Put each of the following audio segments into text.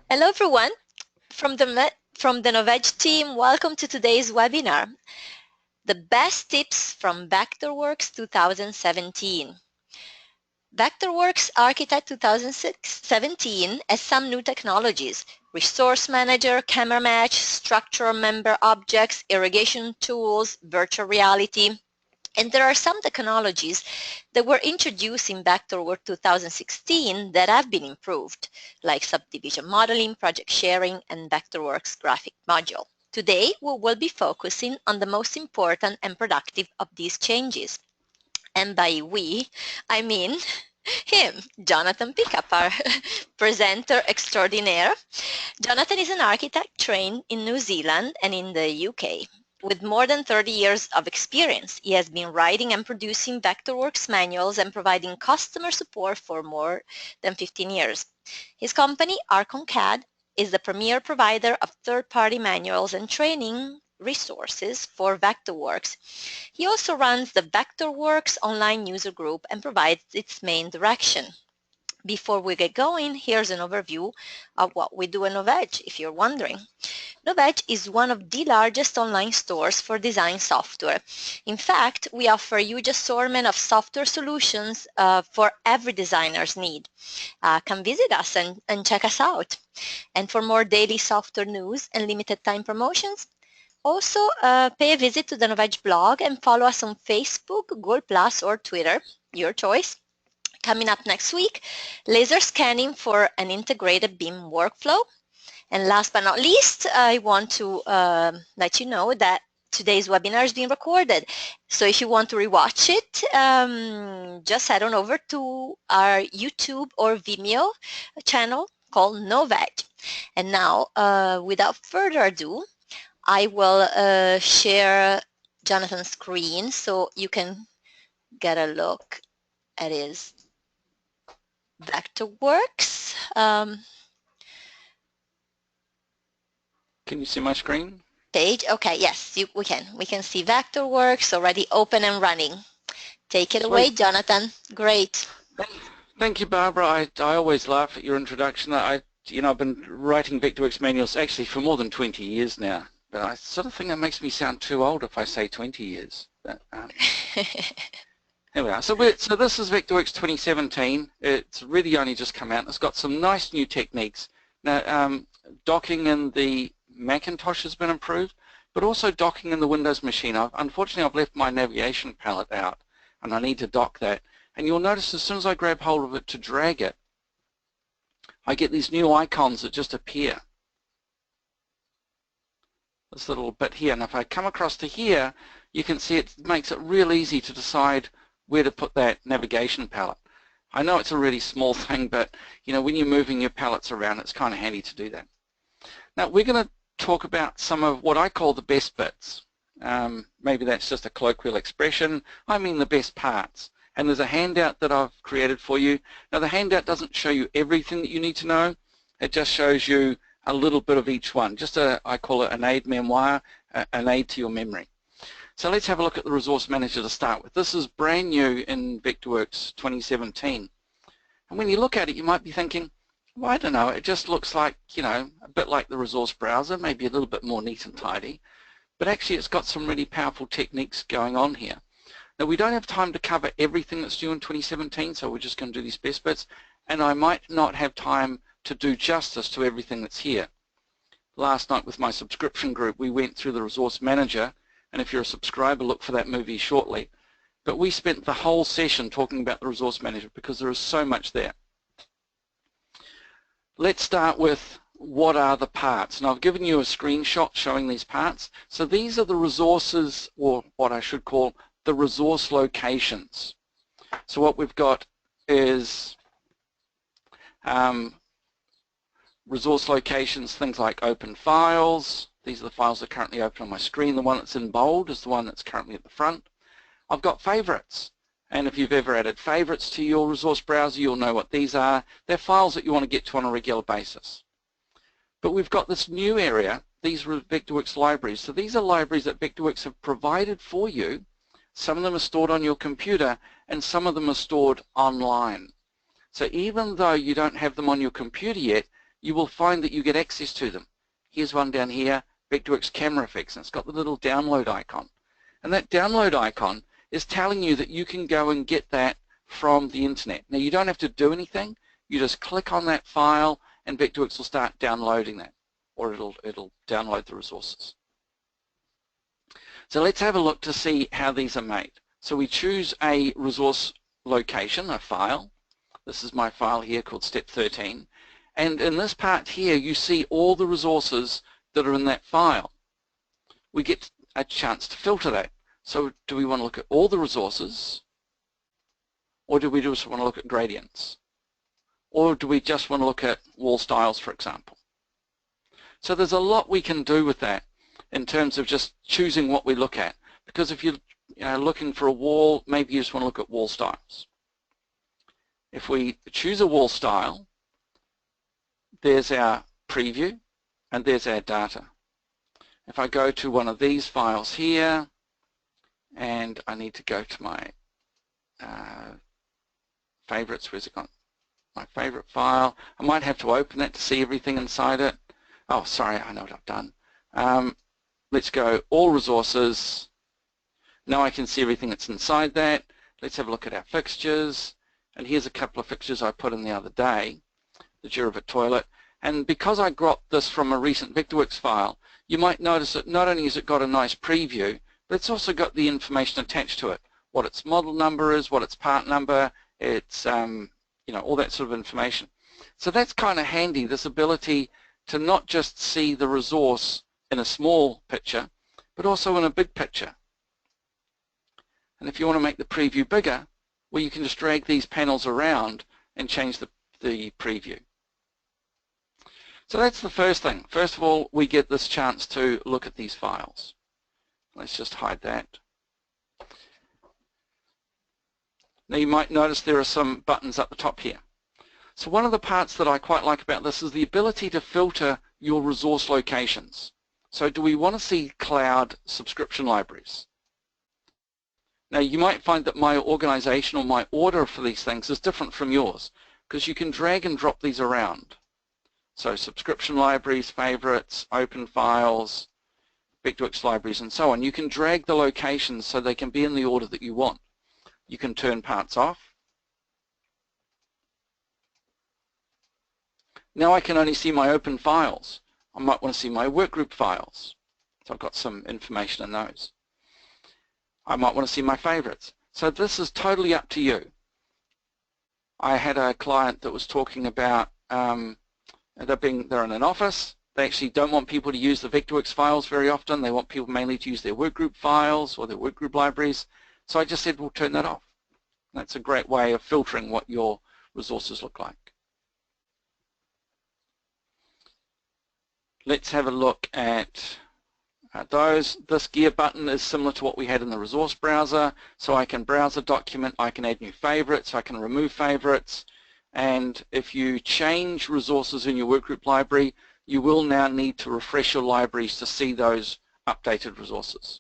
Hello everyone, from the Novedge team, welcome to today's webinar, The Best Tips from Vectorworks 2017. Vectorworks Architect 2017 has some new technologies: Resource Manager, Camera Match, Structural Member Objects, Irrigation Tools, Virtual Reality. And there are some technologies that were introduced in Vectorworks 2016 that have been improved, like Subdivision Modeling, Project Sharing, and Vectorworks Graphics Module. Today, we will be focusing on the most important and productive of these changes. And by we, I mean him, Jonathan Pickup, our presenter extraordinaire. Jonathan is an architect trained in New Zealand and in the UK. With more than 30 years of experience, he has been writing and producing Vectorworks manuals and providing customer support for more than 15 years. His company, ArchonCAD, is the premier provider of third-party manuals and training resources for Vectorworks. He also runs the Vectorworks online user group and provides its main direction. Before we get going, here's an overview of what we do at Novedge, if you're wondering. Novedge is one of the largest online stores for design software. In fact, we offer a huge assortment of software solutions for every designer's need. Come visit us and check us out. And for more daily software news and limited time promotions, also pay a visit to the Novedge blog and follow us on Facebook, Google+, or Twitter, your choice. Coming up next week, laser scanning for an integrated BIM workflow. And last but not least, I want to let you know that today's webinar is being recorded. So if you want to rewatch it, just head on over to our YouTube or Vimeo channel called Novedge. And now, without further ado, I will share Jonathan's screen so you can get a look at his Vectorworks. Can you see my screen? Page. Okay, yes, we can. We can see Vectorworks already open and running. Take it Sweet. away, Jonathan. Great. Thank you, Barbara. I always laugh at your introduction. I've been writing Vectorworks manuals actually for more than 20 years now, but I sort of think that makes me sound too old if I say 20 years. But, here we are. So this is Vectorworks 2017. It's really only just come out. It's got some nice new techniques. Now, docking in the Macintosh has been improved, but also docking in the Windows machine. Unfortunately, I've left my navigation palette out, and I need to dock that. And you'll notice as soon as I grab hold of it to drag it, I get these new icons that just appear. This little bit here. And if I come across to here, you can see it makes it real easy to decide where to put that navigation palette. I know it's a really small thing, but when you're moving your palettes around, it's kind of handy to do that. Now we're going to talk about some of what I call the best bits. Maybe that's just a colloquial expression. I mean the best parts. And there's a handout that I've created for you. Now the handout doesn't show you everything that you need to know. It just shows you a little bit of each one. Just I call it an aid memoir, an aid to your memory. So let's have a look at the Resource Manager to start with. This is brand new in Vectorworks 2017. And when you look at it, you might be thinking, well, I don't know, it just looks like, a bit like the resource browser, maybe a little bit more neat and tidy. But actually it's got some really powerful techniques going on here. Now we don't have time to cover everything that's due in 2017, so we're just going to do these best bits. And I might not have time to do justice to everything that's here. Last night with my subscription group, we went through the Resource Manager, and if you're a subscriber, look for that movie shortly. But we spent the whole session talking about the Resource Manager because there is so much there. Let's start with what are the parts. Now I've given you a screenshot showing these parts. So these are the resources, or what I should call the resource locations. So what we've got is resource locations, things like open files. These are the files that are currently open on my screen. The one that's in bold is the one that's currently at the front. I've got favorites. And if you've ever added favorites to your resource browser, you'll know what these are. They're files that you want to get to on a regular basis. But we've got this new area, these are Vectorworks libraries. So these are libraries that Vectorworks have provided for you. Some of them are stored on your computer, and some of them are stored online. So even though you don't have them on your computer yet, you will find that you get access to them. Here's one down here, Vectorworks Camera Effects, and it's got the little download icon. And that download icon is telling you that you can go and get that from the internet. Now you don't have to do anything, you just click on that file and Vectorworks will start downloading that, or it'll download the resources. So let's have a look to see how these are made. So we choose a resource location, a file. This is my file here called Step 13. And in this part here, you see all the resources that are in that file. We get a chance to filter that. So do we want to look at all the resources? Or do we just want to look at gradients? Or do we just want to look at wall styles, for example? So there's a lot we can do with that in terms of just choosing what we look at. Because if you're looking for a wall, maybe you just want to look at wall styles. If we choose a wall style, there's our preview and there's our data. If I go to one of these files here, and I need to go to my favorites, where's it gone? My favorite file. I might have to open that to see everything inside it. Oh, sorry, I know what I've done. Let's go all resources. Now I can see everything that's inside that. Let's have a look at our fixtures. And here's a couple of fixtures I put in the other day. The Jurabit toilet. And because I got this from a recent Vectorworks file, you might notice that not only has it got a nice preview, but it's also got the information attached to it. What its model number is, what its part number, it's all that sort of information. So that's kind of handy, this ability to not just see the resource in a small picture, but also in a big picture. And if you want to make the preview bigger, well, you can just drag these panels around and change the preview. So that's the first thing. First of all, we get this chance to look at these files. Let's just hide that. Now you might notice there are some buttons up the top here. So one of the parts that I quite like about this is the ability to filter your resource locations. So do we want to see cloud subscription libraries? Now you might find that my organization or my order for these things is different from yours, because you can drag and drop these around. So subscription libraries, favorites, open files, Vectorworks libraries and so on. You can drag the locations so they can be in the order that you want. You can turn parts off. Now I can only see my open files. I might want to see my workgroup files. So I've got some information in those. I might want to see my favorites. So this is totally up to you. I had a client that was talking about they're in an office. They actually don't want people to use the Vectorworks files very often. They want people mainly to use their workgroup files or their workgroup libraries. So I just said, we'll turn that off. That's a great way of filtering what your resources look like. Let's have a look at those. This gear button is similar to what we had in the resource browser. So I can browse a document, I can add new favorites, I can remove favorites. And if you change resources in your workgroup library, you will now need to refresh your libraries to see those updated resources.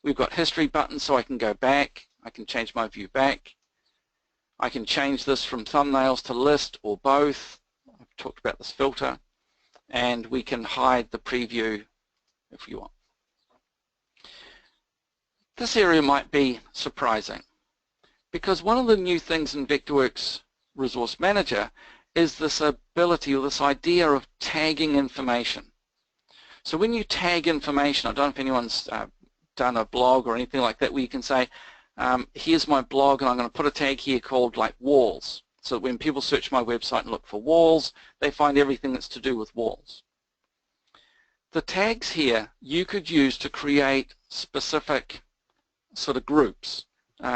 We've got history buttons, so I can go back. I can change my view back. I can change this from thumbnails to list or both. I've talked about this filter. And we can hide the preview if you want. This area might be surprising because one of the new things in Vectorworks Resource Manager is this ability or this idea of tagging information. So when you tag information, I don't know if anyone's done a blog or anything like that where you can say, here's my blog and I'm going to put a tag here called like walls. So that when people search my website and look for walls, they find everything that's to do with walls. The tags here you could use to create specific sort of groups.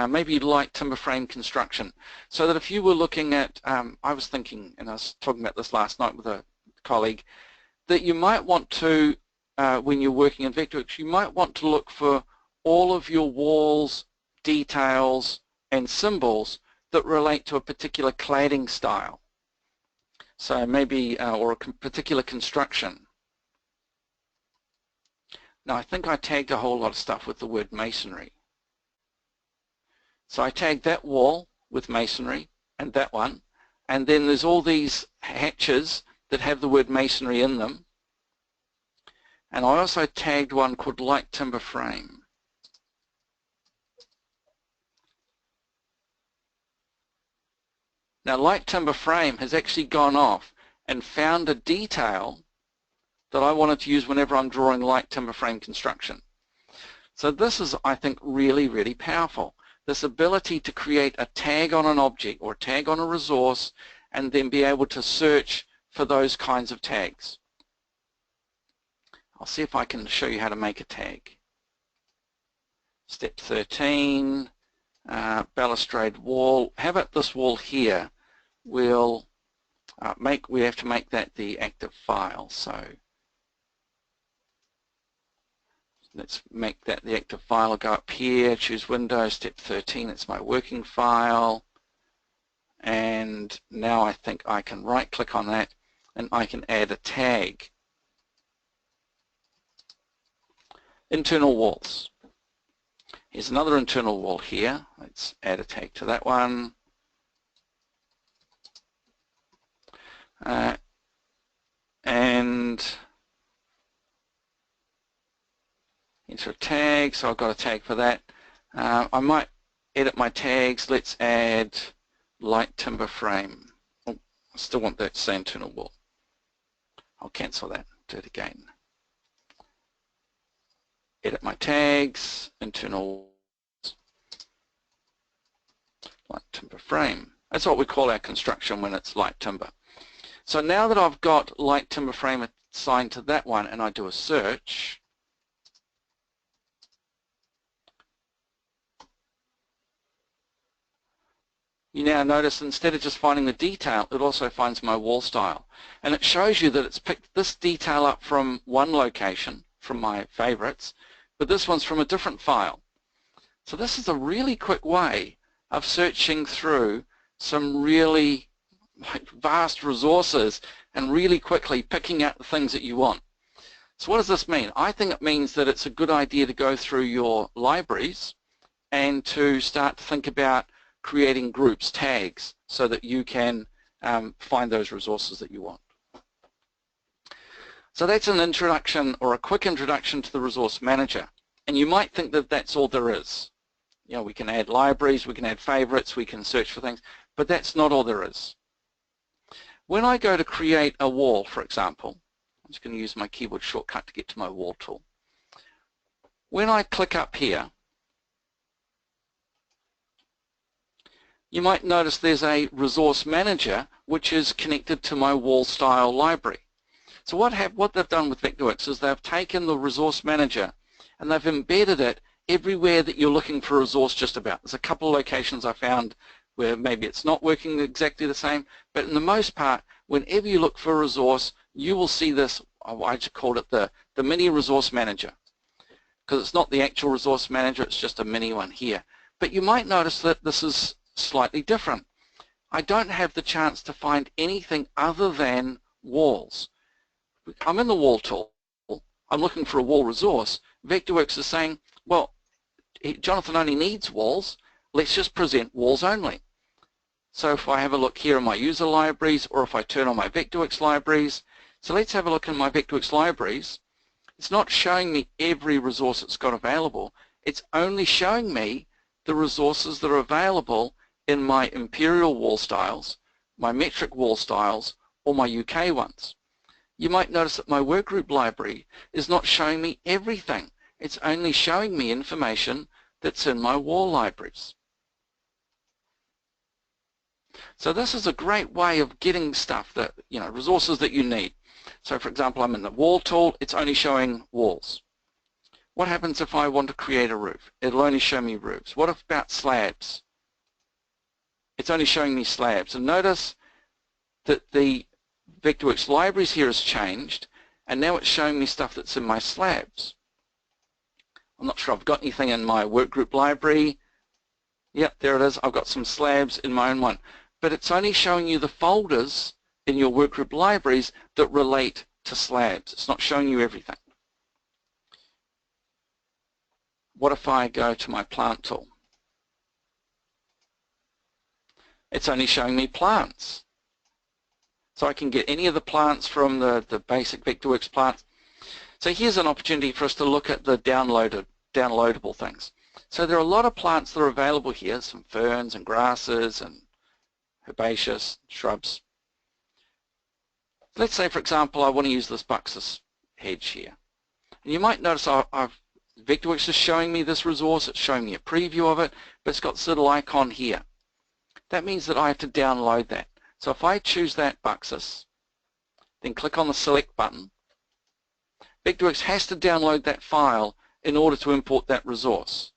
Maybe you'd like timber frame construction. So that if you were looking at, I was thinking, and I was talking about this last night with a colleague, that you might want to, when you're working in Vectorworks, you might want to look for all of your walls, details, and symbols that relate to a particular cladding style. So maybe, or a particular construction. Now I think I tagged a whole lot of stuff with the word masonry. So I tagged that wall with masonry and that one, and then there's all these hatches that have the word masonry in them. And I also tagged one called light timber frame. Now light timber frame has actually gone off and found a detail that I wanted to use whenever I'm drawing light timber frame construction. So this is, I think, really, really powerful. This ability to create a tag on an object or a tag on a resource and then be able to search for those kinds of tags. I'll see if I can show you how to make a tag. Step 13, balustrade wall. How about this wall here? We'll we have to make that the active file. So let's make that the active file. I'll go up here, choose Windows, step 13, it's my working file. And now I think I can right click on that and I can add a tag. Internal walls. Here's another internal wall here. Let's add a tag to that one. And enter a tag, so I've got a tag for that. I might edit my tags. Let's add light timber frame. Oh, I still want that to say internal wall. I'll cancel that, do it again. Edit my tags, internal light timber frame. That's what we call our construction when it's light timber. So now that I've got light timber frame assigned to that one and I do a search, you now notice instead of just finding the detail, it also finds my wall style. And it shows you that it's picked this detail up from one location, from my favorites, but this one's from a different file. So this is a really quick way of searching through some really vast resources and really quickly picking out the things that you want. So what does this mean? I think it means that it's a good idea to go through your libraries and to start to think about creating groups, tags, so that you can find those resources that you want. So that's an introduction or a quick introduction to the resource manager. And you might think that that's all there is. You know, we can add libraries, we can add favorites, we can search for things, but that's not all there is. When I go to create a wall, for example, I'm just going to use my keyboard shortcut to get to my wall tool. When I click up here, you might notice there's a resource manager which is connected to my wall style library. So what they've done with Vectorworks is they've taken the resource manager and they've embedded it everywhere that you're looking for a resource just about. There's a couple of locations I found where maybe it's not working exactly the same, but in the most part, whenever you look for a resource, you will see this, I just called it the mini resource manager, because it's not the actual resource manager, it's just a mini one here. But you might notice that this is slightly different. I don't have the chance to find anything other than walls. I'm in the wall tool, I'm looking for a wall resource. Vectorworks is saying, well, Jonathan only needs walls, let's just present walls only. So if I have a look here in my user libraries, or if I turn on my Vectorworks libraries, so let's have a look in my Vectorworks libraries. It's not showing me every resource it's got available, it's only showing me the resources that are available in my imperial wall styles, my metric wall styles, or my UK ones. You might notice that my workgroup library is not showing me everything. It's only showing me information that's in my wall libraries. So this is a great way of getting stuff that, you know, resources that you need. So for example, I'm in the wall tool, it's only showing walls. What happens if I want to create a roof? It'll only show me roofs. What about slabs? It's only showing me slabs. And notice that the Vectorworks libraries here has changed, and now it's showing me stuff that's in my slabs. I'm not sure I've got anything in my workgroup library. Yep, there it is. I've got some slabs in my own one. But it's only showing you the folders in your workgroup libraries that relate to slabs. It's not showing you everything. What if I go to my plant tool? It's only showing me plants. So I can get any of the plants from the basic Vectorworks plants. So here's an opportunity for us to look at the downloadable things. So there are a lot of plants that are available here, some ferns and grasses and herbaceous shrubs. Let's say, for example, I want to use this buxus hedge here. And you might notice Vectorworks is showing me this resource, it's showing me a preview of it, but it's got this little icon here. That means that I have to download that. So if I choose that buxus, then click on the select button, Vectorworks has to download that file in order to import that resource.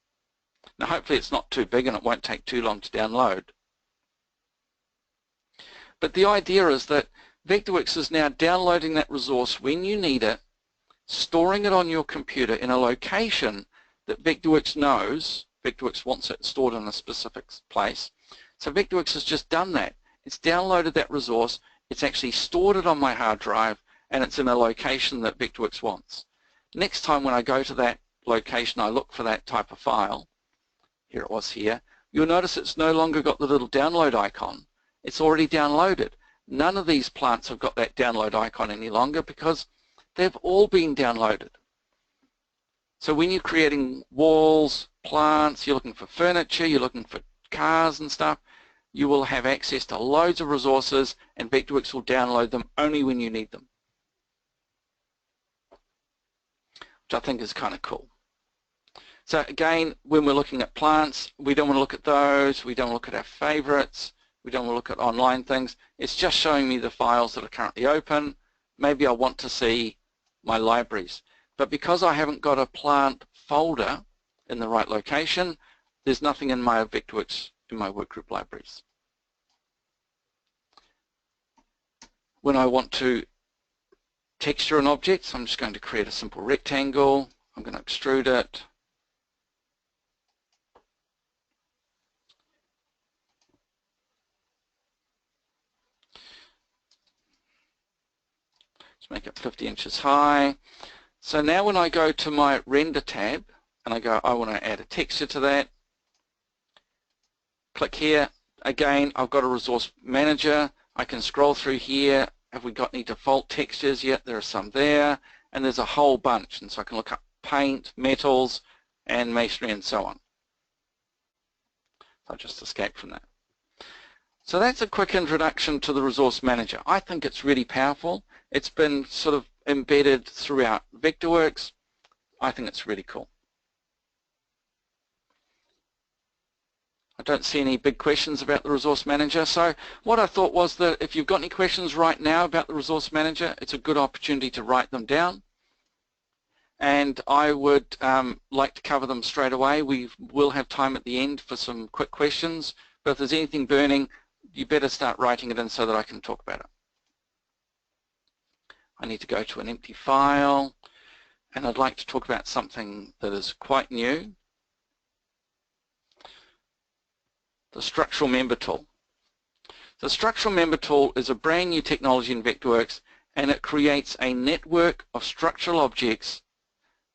Now hopefully it's not too big and it won't take too long to download. But the idea is that Vectorworks is now downloading that resource when you need it, storing it on your computer in a location that Vectorworks knows. Vectorworks wants it stored in a specific place. So Vectorworks has just done that. It's downloaded that resource, it's actually stored it on my hard drive, and it's in a location that Vectorworks wants. Next time when I go to that location, I look for that type of file. Here it was here. You'll notice it's no longer got the little download icon. It's already downloaded. None of these plants have got that download icon any longer because they've all been downloaded. So when you're creating walls, plants, you're looking for furniture, you're looking for cars and stuff, you will have access to loads of resources and Vectorworks will download them only when you need them, which I think is kind of cool. So again, when we're looking at plants, we don't want to look at those, we don't want to look at our favorites, we don't want to look at online things. It's just showing me the files that are currently open. Maybe I want to see my libraries. But because I haven't got a plant folder in the right location, there's nothing in my Vectorworks in my workgroup libraries. When I want to texture an object, so I'm just going to create a simple rectangle. I'm going to extrude it. Let's make it 50 inches high. So now when I go to my render tab and I go, I want to add a texture to that, click here. Again, I've got a resource manager. I can scroll through here. Have we got any default textures yet? There are some there, and there's a whole bunch. And so I can look up paint, metals, and masonry, and so on. I'll just escape from that. So that's a quick introduction to the resource manager. I think it's really powerful. It's been sort of embedded throughout Vectorworks. I think it's really cool. I don't see any big questions about the resource manager. So what I thought was that if you've got any questions right now about the resource manager, it's a good opportunity to write them down. And I would like to cover them straight away. We will have time at the end for some quick questions, but if there's anything burning, you better start writing it in so that I can talk about it. I need to go to an empty file, and I'd like to talk about something that is quite new. The structural member tool. The structural member tool is a brand new technology in Vectorworks, and it creates a network of structural objects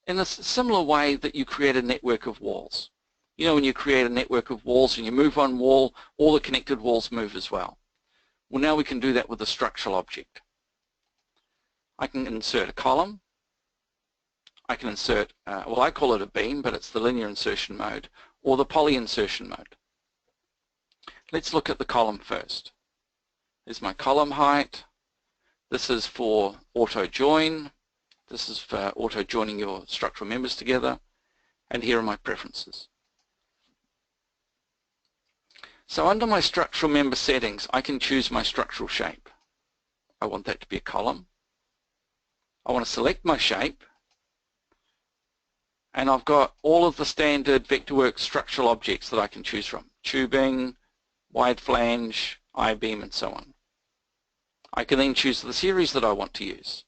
in a similar way that you create a network of walls. You know, when you create a network of walls and you move one wall, all the connected walls move as well. Well, now we can do that with a structural object. I can insert a column. I can insert, well, I call it a beam, but it's the linear insertion mode, or the poly insertion mode. Let's look at the column first. Here's my column height. This is for auto join. This is for auto joining your structural members together. And here are my preferences. So under my structural member settings, I can choose my structural shape. I want that to be a column. I want to select my shape. And I've got all of the standard Vectorworks structural objects that I can choose from. Tubing, wide flange, I-beam, and so on. I can then choose the series that I want to use.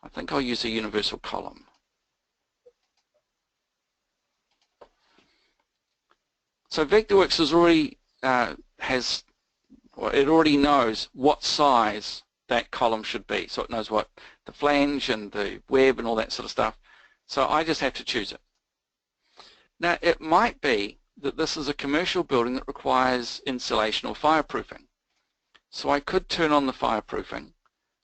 I think I'll use a universal column. So Vectorworks is already it already knows what size that column should be. So it knows what the flange and the web and all that sort of stuff. So I just have to choose it. Now it might be that this is a commercial building that requires insulation or fireproofing. So I could turn on the fireproofing.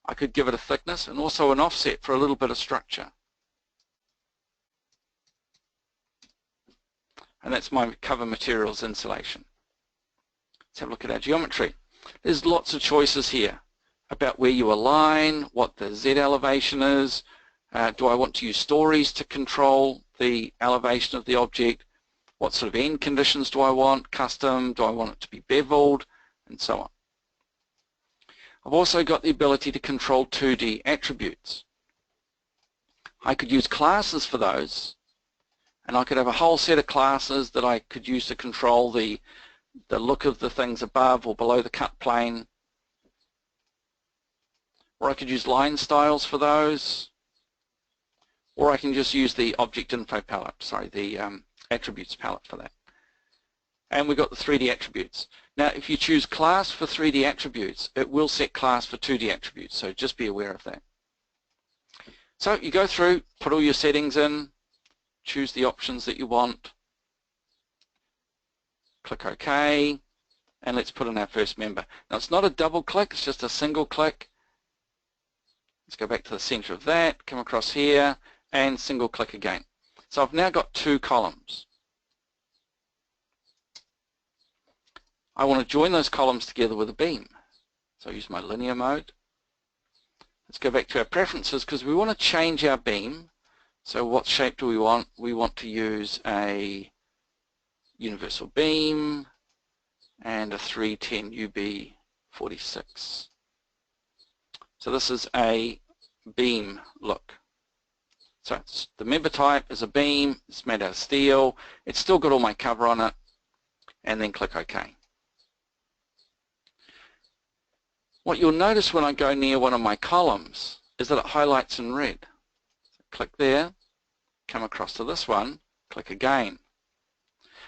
I could give it a thickness and also an offset for a little bit of structure. And that's my cover materials insulation. Let's have a look at our geometry. There's lots of choices here about where you align, what the Z elevation is. Do I want to use stories to control the elevation of the object? What sort of end conditions do I want? Custom, do I want it to be beveled? And so on. I've also got the ability to control 2D attributes. I could use classes for those, and I could have a whole set of classes that I could use to control the look of the things above or below the cut plane. Or I could use line styles for those. Or I can just use the object info palette, the attributes palette for that. And we've got the 3D attributes. Now if you choose class for 3D attributes, it will set class for 2D attributes, so just be aware of that. So you go through, put all your settings in, choose the options that you want, click OK, and let's put in our first member. Now it's not a double click, it's just a single click. Let's go back to the center of that, come across here, and single click again. So I've now got 2 columns. I want to join those columns together with a beam. So I use my linear mode. Let's go back to our preferences because we want to change our beam. So what shape do we want? We want to use a universal beam and a 310 UB46. So this is a beam look. So the member type is a beam, it's made out of steel, it's still got all my cover on it, and then click OK. What you'll notice when I go near one of my columns is that it highlights in red. So click there, come across to this one, click again.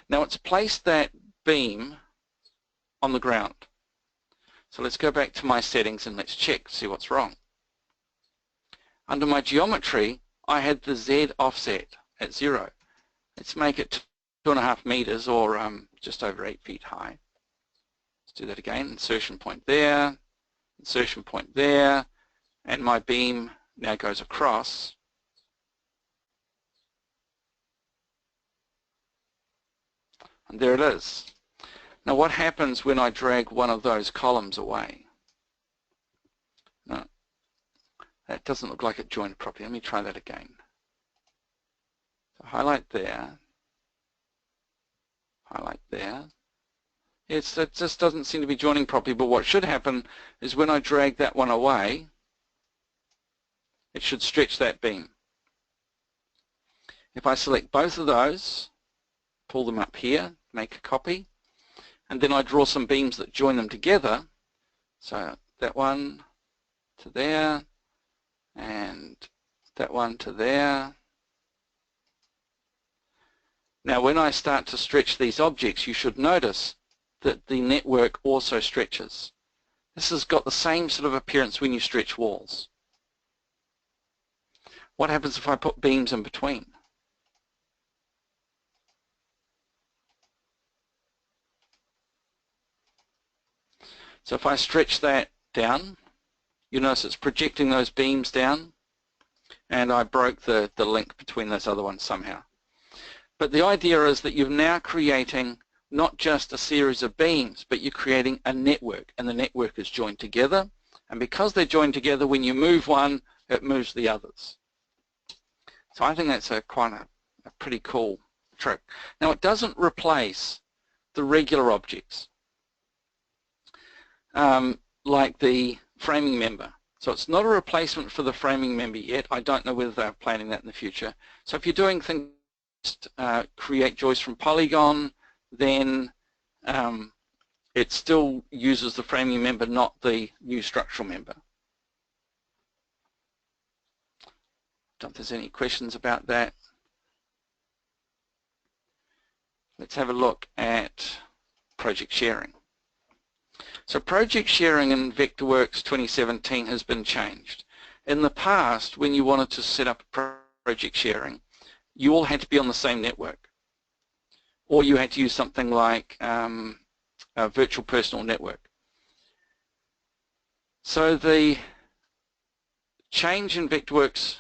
Now it's placed that beam on the ground. So let's go back to my settings and let's check, see what's wrong. Under my geometry, I had the Z offset at 0. Let's make it 2.5 meters or just over 8 feet high. Let's do that again. Insertion point there, and my beam now goes across. And there it is. Now what happens when I drag one of those columns away? No, that doesn't look like it joined properly. Let me try that again. So highlight there, highlight there. It just doesn't seem to be joining properly, but what should happen is when I drag that one away, it should stretch that beam. If I select both of those, pull them up here, make a copy, and then I draw some beams that join them together, so that one to there, and that one to there. Now when I start to stretch these objects, you should notice that the network also stretches. This has got the same sort of appearance when you stretch walls. What happens if I put beams in between? So if I stretch that down, you notice it's projecting those beams down, and I broke the link between those other ones somehow. But the idea is that you're now creating not just a series of beams, but you're creating a network, and the network is joined together, and because they're joined together, when you move one, it moves the others. So I think that's quite a pretty cool trick. Now it doesn't replace the regular objects, like the framing member. So it's not a replacement for the framing member yet. I don't know whether they're planning that in the future. So if you're doing things, create joists from polygon, then it still uses the framing member, not the new structural member. Don't know if there's any questions about that. Let's have a look at project sharing. So project sharing in Vectorworks 2017 has been changed. In the past, when you wanted to set up project sharing, you all had to be on the same network, or you had to use something like a virtual personal network. So the change in Vectorworks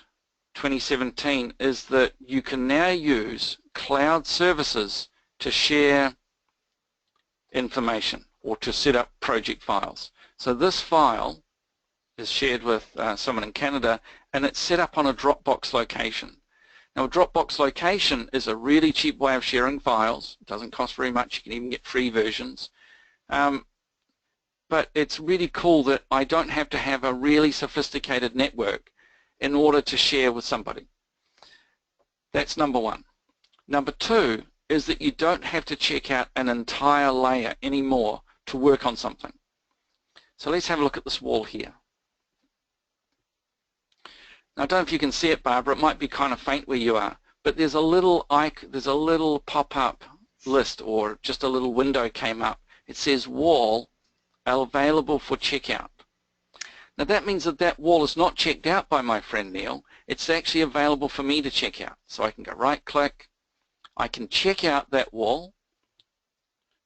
2017 is that you can now use cloud services to share information or to set up project files. So this file is shared with someone in Canada, and it's set up on a Dropbox location. Now a Dropbox location is a really cheap way of sharing files. It doesn't cost very much. You can even get free versions. But it's really cool that I don't have to have a really sophisticated network in order to share with somebody. That's number one. Number two is that you don't have to check out an entire layer anymore to work on something. So let's have a look at this wall here. Now I don't know if you can see it, Barbara, it might be kind of faint where you are, but there's a little pop-up list, or just a little window came up. It says wall available for checkout. Now that means that that wall is not checked out by my friend Neil, it's actually available for me to check out. So I can go right click, I can check out that wall.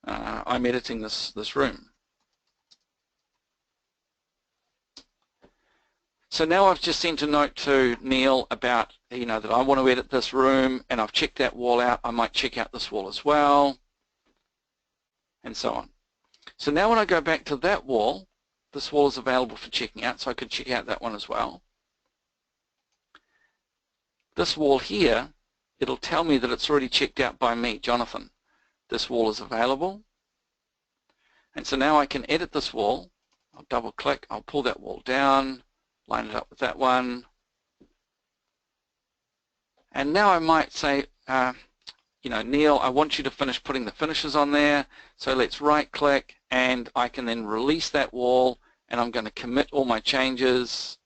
I'm editing this room. So now I've just sent a note to Neil about, that I want to edit this room, and I've checked that wall out. I might check out this wall as well, and so on. So now when I go back to that wall, this wall is available for checking out, so I could check out that one as well. This wall here, it'll tell me that it's already checked out by me, Jonathan. This wall is available. And so now I can edit this wall. I'll double click, I'll pull that wall down, line it up with that one. And now I might say, Neil, I want you to finish putting the finishes on there. So let's right click, and I can then release that wall, and I'm going to commit all my changes.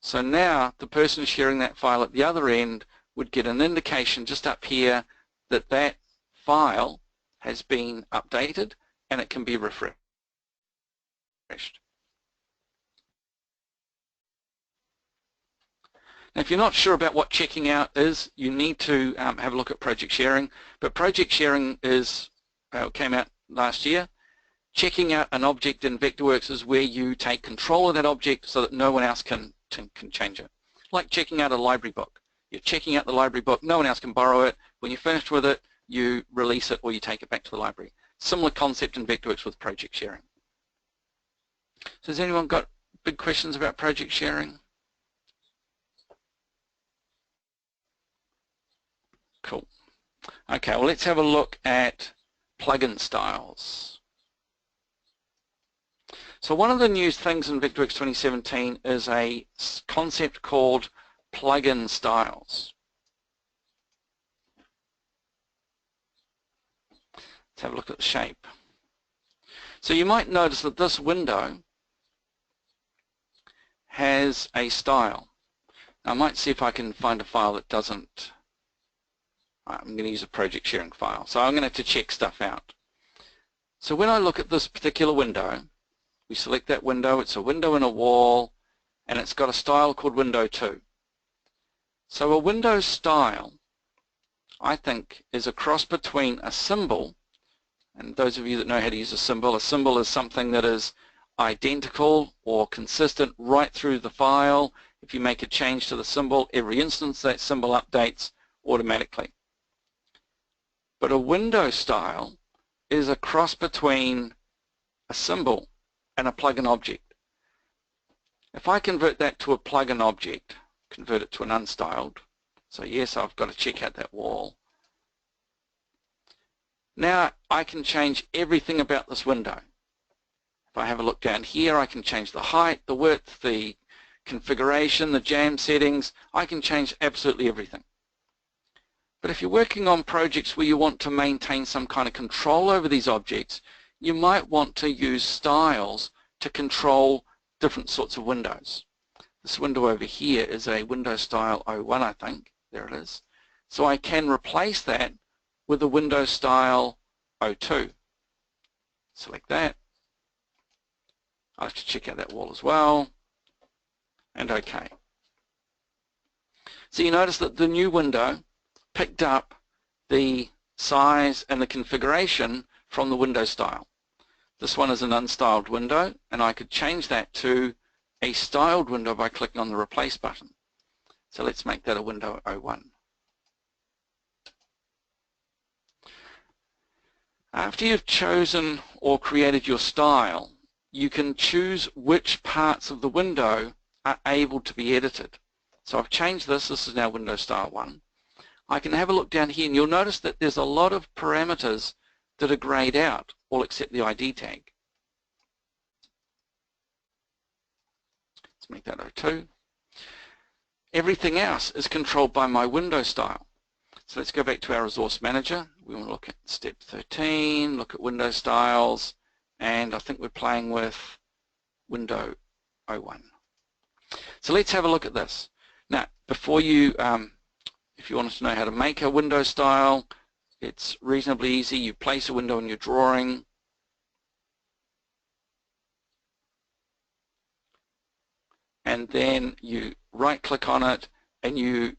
So now the person sharing that file at the other end would get an indication just up here that that file has been updated and it can be refreshed. Now, if you're not sure about what checking out is, you need to have a look at project sharing. But project sharing came out last year. Checking out an object in Vectorworks is where you take control of that object so that no one else can change it. Like checking out a library book. You're checking out the library book, no one else can borrow it. When you're finished with it, you release it or you take it back to the library. Similar concept in Vectorworks with project sharing. So has anyone got big questions about project sharing? Cool. Okay, well let's have a look at plugin styles. So one of the new things in Vectorworks 2017 is a concept called plugin styles. Let's have a look at the shape. So you might notice that this window has a style. Now I might see if I can find a file that doesn't. I'm going to use a project sharing file. So I'm going to have to check stuff out. So when I look at this particular window, we select that window. It's a window in a wall, and it's got a style called window 2. So a window style, I think, is a cross between a symbol, and those of you that know how to use a symbol is something that is identical or consistent right through the file. If you make a change to the symbol, every instance that symbol updates automatically. But a window style is a cross between a symbol and a plugin object. If I convert that to a plugin object, convert it to an unstyled, so yes, I've got to check out that wall. Now I can change everything about this window. If I have a look down here, I can change the height, the width, the configuration, the jam settings. I can change absolutely everything. But if you're working on projects where you want to maintain some kind of control over these objects, you might want to use styles to control different sorts of windows. This window over here is a window style 01, I think. There it is. So I can replace that with a window style 02. Select that. I have to check out that wall as well. And OK. So you notice that the new window picked up the size and the configuration from the window style. This one is an unstyled window, and I could change that to a styled window by clicking on the Replace button. So let's make that a window 01. After you've chosen or created your style, you can choose which parts of the window are able to be edited. So I've changed this. This is now window style 1. I can have a look down here, and you'll notice that there's a lot of parameters that are grayed out, all except the ID tag. Let's make that 02. Everything else is controlled by my window style. So let's go back to our resource manager. We want to look at step 13, look at window styles, and I think we're playing with window 01. So let's have a look at this. Now, before you, if you want to know how to make a window style, it's reasonably easy. You place a window in your drawing. And then you right-click on it, and you,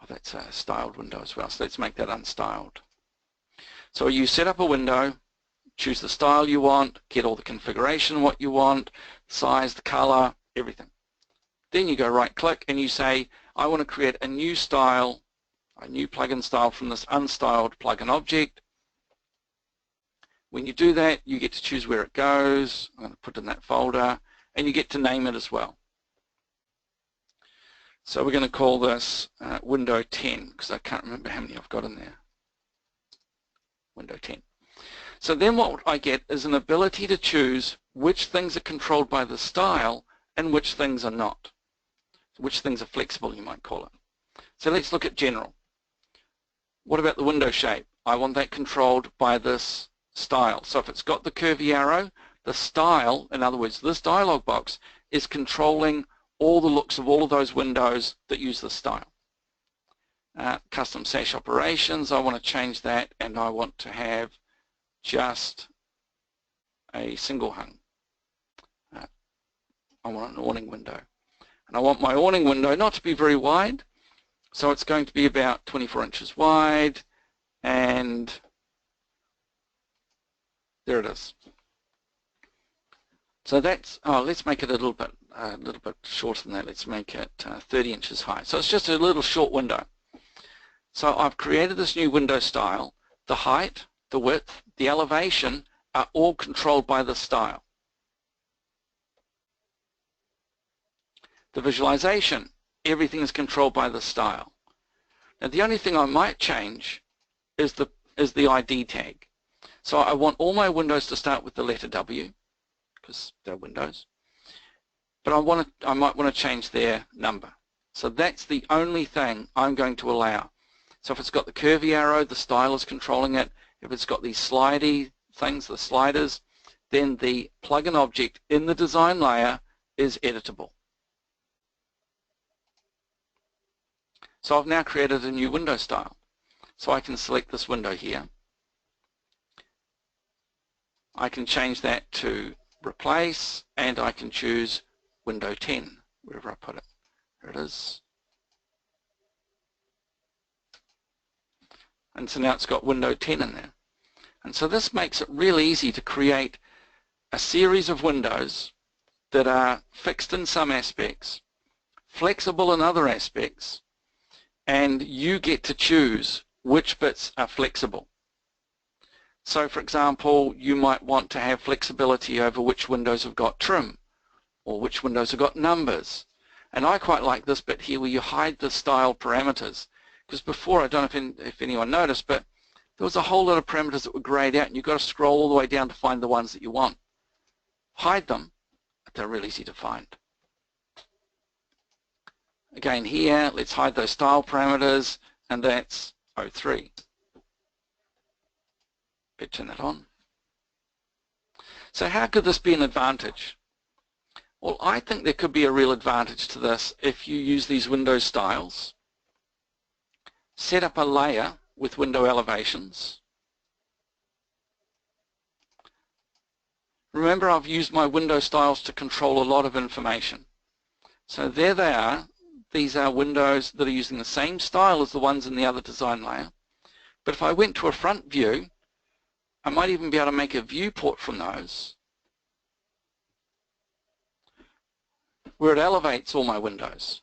oh, that's a styled window as well, so let's make that unstyled. So you set up a window, choose the style you want, get all the configuration what you want, size, the color, everything. Then you go right-click and you say, I want to create a new style, a new plugin style from this unstyled plugin object. When you do that, you get to choose where it goes. I'm going to put it in that folder, and you get to name it as well. So we're going to call this window 10, because I can't remember how many I've got in there. Window 10. So then what I get is an ability to choose which things are controlled by the style and which things are not. Which things are flexible, you might call it. So let's look at general. What about the window shape? I want that controlled by this style. So if it's got the curvy arrow, the style, in other words, this dialog box, is controlling all the looks of all of those windows that use this style. Custom sash operations, I want to change that, and I want to have just a single hung. I want an awning window. And I want my awning window not to be very wide, so it's going to be about 24 inches wide, and there it is. So that's, oh, let's make it a little bit shorter than that. Let's make it 30 inches high. So it's just a little short window. So I've created this new window style. The height, the width, the elevation are all controlled by the style. The visualization, everything is controlled by the style. Now the only thing I might change is the ID tag. So I want all my windows to start with the letter W, because they're windows. But I might want to change their number. So that's the only thing I'm going to allow. So if it's got the curvy arrow, the style is controlling it. If it's got these slidey things, the sliders, then the plugin object in the design layer is editable. So I've now created a new window style. So I can select this window here. I can change that to replace, and I can choose window 10, wherever I put it. There it is. And so now it's got window 10 in there. And so this makes it really easy to create a series of windows that are fixed in some aspects, flexible in other aspects, and you get to choose which bits are flexible. So for example, you might want to have flexibility over which windows have got trim or which windows have got numbers. And I quite like this bit here where you hide the style parameters, because before, I don't know if anyone noticed, but there was a whole lot of parameters that were grayed out, and you've got to scroll all the way down to find the ones that you want. Hide them, but they're really easy to find. Again here, let's hide those style parameters, and that's 03. Better turn that on. So how could this be an advantage? Well, I think there could be a real advantage to this if you use these window styles, set up a layer with window elevations. Remember, I've used my window styles to control a lot of information. So there they are. These are windows that are using the same style as the ones in the other design layer. But if I went to a front view, I might even be able to make a viewport from those where it elevates all my windows.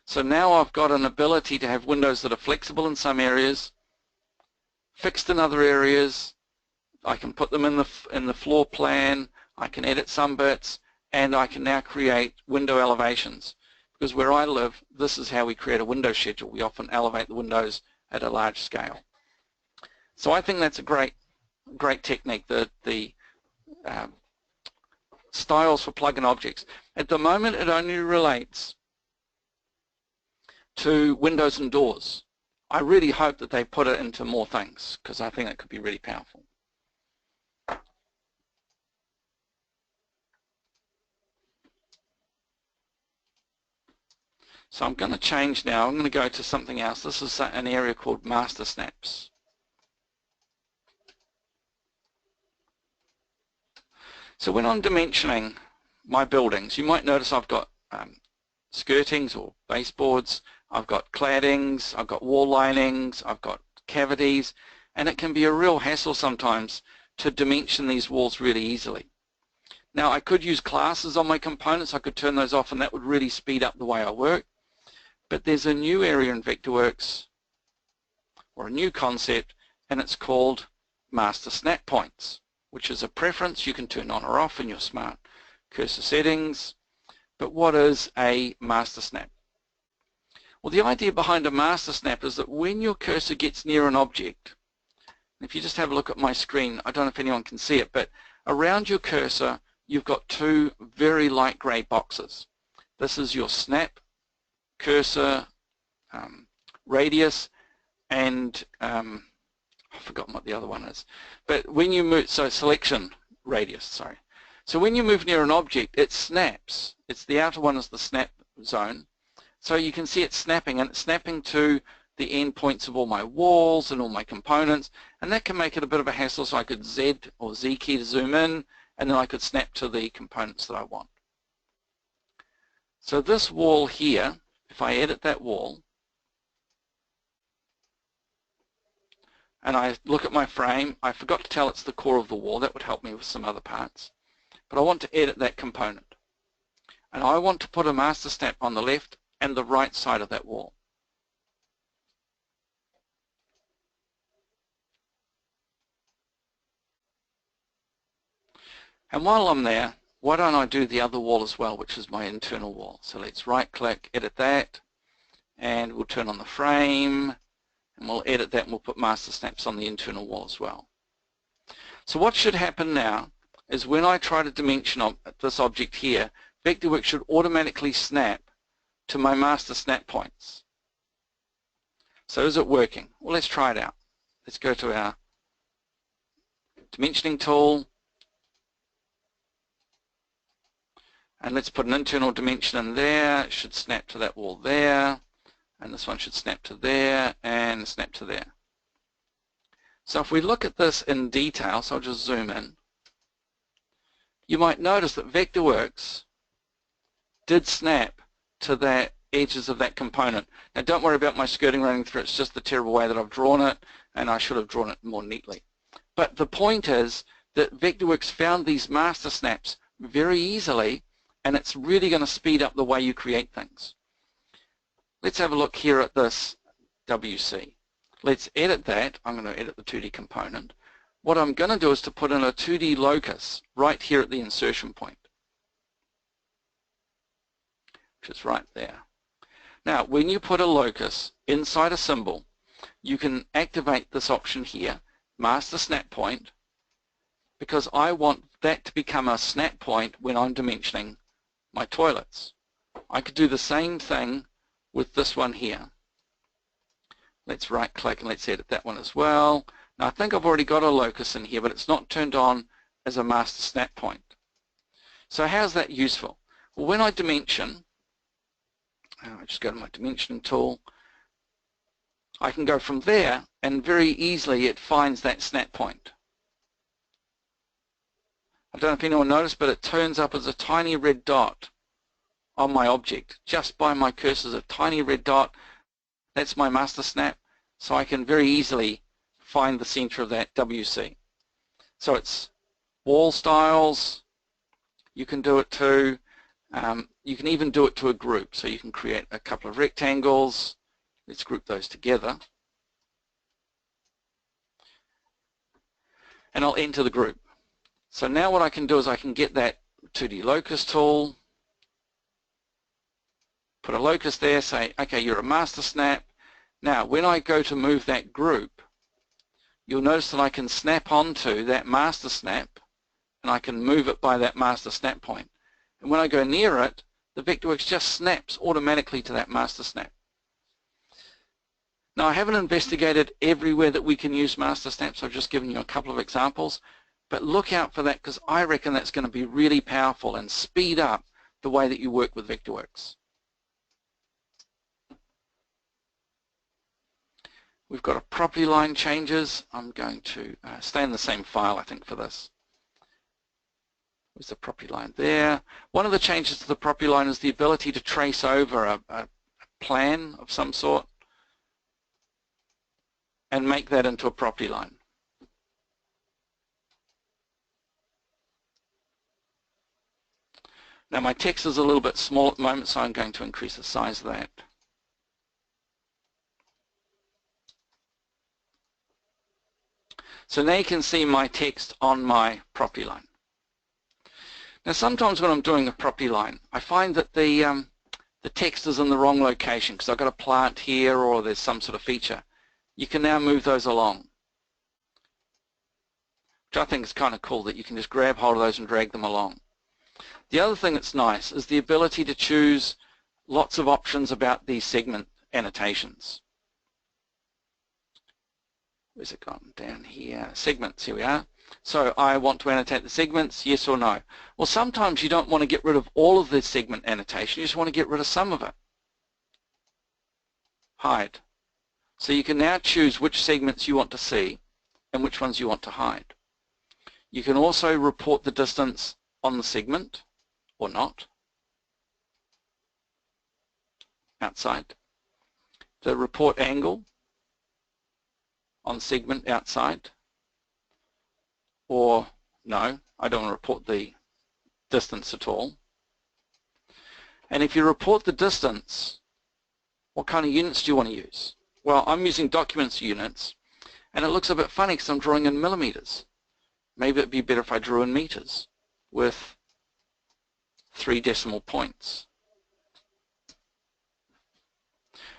So now I've got an ability to have windows that are flexible in some areas, fixed in other areas. I can put them in the floor plan, I can edit some bits, and I can now create window elevations. Because where I live, this is how we create a window schedule. We often elevate the windows at a large scale. So I think that's a great technique, the styles for plugin objects. At the moment, it only relates to windows and doors. I really hope that they put it into more things, because I think it could be really powerful. So I'm going to change now. I'm going to go to something else. This is an area called master snaps. So when I'm dimensioning my buildings, you might notice I've got skirtings or baseboards, I've got claddings, I've got wall linings, I've got cavities, and it can be a real hassle sometimes to dimension these walls really easily. Now I could use classes on my components, I could turn those off, and that would really speed up the way I work. But there's a new area in Vectorworks, or a new concept, and it's called master snap points, which is a preference you can turn on or off in your smart cursor settings. But what is a master snap? Well, the idea behind a master snap is that when your cursor gets near an object, if you just have a look at my screen, I don't know if anyone can see it, but around your cursor you've got two very light grey boxes. This is your snap cursor radius, and I've forgotten what the other one is. But when you move, so selection radius, sorry. So when you move near an object, it snaps. It's the outer one is the snap zone. So you can see it snapping, and it's snapping to the endpoints of all my walls and all my components, and that can make it a bit of a hassle. So I could Z or Z key to zoom in, and then I could snap to the components that I want. So this wall here, if I edit that wall, and I look at my frame, I forgot to tell it's the core of the wall. That would help me with some other parts. But I want to edit that component. And I want to put a master snap on the left and the right side of that wall. And while I'm there, why don't I do the other wall as well, which is my internal wall. So let's right click, edit that, and we'll turn on the frame, and we'll edit that, and we'll put master snaps on the internal wall as well. So what should happen now is when I try to dimension this object here, Vectorworks should automatically snap to my master snap points. So is it working? Well, let's try it out. Let's go to our dimensioning tool, and let's put an internal dimension in there. It should snap to that wall there, and this one should snap to there and snap to there. So if we look at this in detail, so I'll just zoom in, you might notice that Vectorworks did snap to the edges of that component. Now don't worry about my skirting running through, it's just the terrible way that I've drawn it, and I should have drawn it more neatly. But the point is that Vectorworks found these master snaps very easily, and it's really going to speed up the way you create things. Let's have a look here at this WC. Let's edit that. I'm going to edit the 2D component. What I'm going to do is to put in a 2D locus right here at the insertion point, which is right there. Now, when you put a locus inside a symbol, you can activate this option here, Master Snap Point, because I want that to become a snap point when I'm dimensioning my toilets. I could do the same thing with this one here. Let's right click and let's edit that one as well. Now I think I've already got a locus in here, but it's not turned on as a master snap point. So how's that useful? Well, when I dimension, I just go to my dimensioning tool, I can go from there and very easily it finds that snap point. I don't know if anyone noticed, but it turns up as a tiny red dot on my object. Just by my cursor, a tiny red dot. That's my master snap. So I can very easily find the center of that WC. So it's wall styles, you can do it to, you can even do it to a group. So you can create a couple of rectangles. Let's group those together. And I'll enter the group. So now what I can do is I can get that 2D locus tool, put a locus there, say, okay, you're a master snap. Now, when I go to move that group, you'll notice that I can snap onto that master snap, and I can move it by that master snap point. And when I go near it, the Vectorworks just snaps automatically to that master snap. Now, I haven't investigated everywhere that we can use master snaps. I've just given you a couple of examples. But look out for that, because I reckon that's going to be really powerful and speed up the way that you work with Vectorworks. We've got a property line changes. I'm going to stay in the same file, I think, for this. There's the property line there. One of the changes to the property line is the ability to trace over a plan of some sort and make that into a property line. Now my text is a little bit small at the moment, so I'm going to increase the size of that. So now you can see my text on my property line. Now sometimes when I'm doing a property line, I find that the text is in the wrong location because I've got a plant here or there's some sort of feature. You can now move those along, which I think is kind of cool that you can just grab hold of those and drag them along. The other thing that's nice is the ability to choose lots of options about these segment annotations. Where's it gone? Down here. Segments, here we are. So I want to annotate the segments, yes or no. Well, sometimes you don't want to get rid of all of the segment annotation, you just want to get rid of some of it. Hide. So you can now choose which segments you want to see and which ones you want to hide. You can also report the distance on the segment or not, outside. The report angle on segment outside, or no, I don't want to report the distance at all. And if you report the distance, what kind of units do you want to use? Well, I'm using documents units, and it looks a bit funny because I'm drawing in millimeters. Maybe it'd be better if I drew in meters with 3 decimal points.